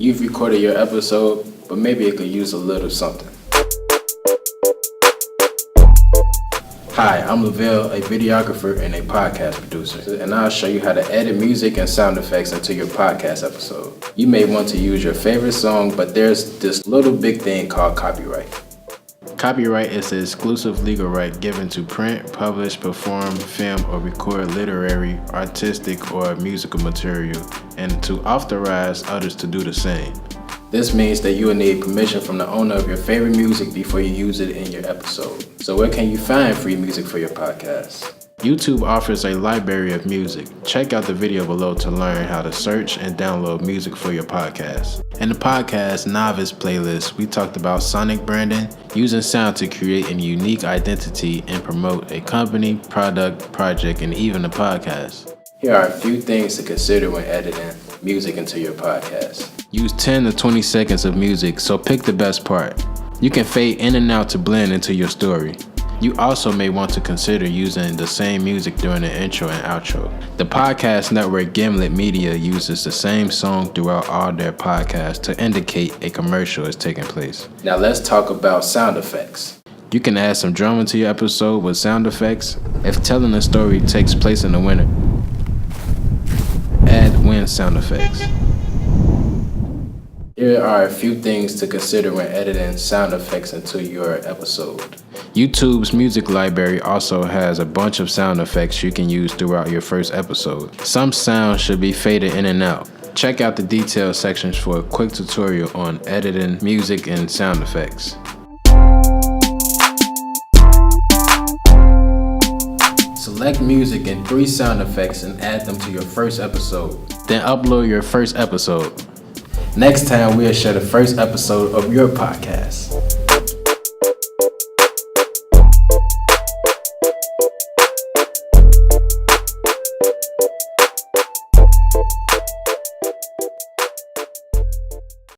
You've recorded your episode, but maybe it could use a little something. Hi, I'm Lavelle, a videographer and a podcast producer, and I'll show you how to edit music and sound effects into your podcast episode. You may want to use your favorite song, but there's this little big thing called copyright. Copyright is the exclusive legal right given to print, publish, perform, film, or record literary, artistic, or musical material, and to authorize others to do the same. This means that you will need permission from the owner of your favorite music before you use it in your episode. So where can you find free music for your podcast? YouTube offers a library of music. Check out the video below to learn how to search and download music for your podcast. In the podcast Novice playlist, we talked about sonic branding, using sound to create a unique identity and promote a company, product, project, and even a podcast. Here are a few things to consider when editing music into your podcast. Use 10 to 20 seconds of music, so pick the best part. You can fade in and out to blend into your story. You also may want to consider using the same music during the intro and outro. The podcast network Gimlet Media uses the same song throughout all their podcasts to indicate a commercial is taking place. Now let's talk about sound effects. You can add some drama to your episode with sound effects. If telling a story takes place in the winter, add wind sound effects. Here are a few things to consider when editing sound effects into your episode. YouTube's music library also has a bunch of sound effects you can use throughout your first episode. Some sounds should be faded in and out. Check out the details sections for a quick tutorial on editing music and sound effects. Select music and 3 sound effects and add them to your first episode. Then upload your first episode. Next time, we'll share the first episode of your podcast.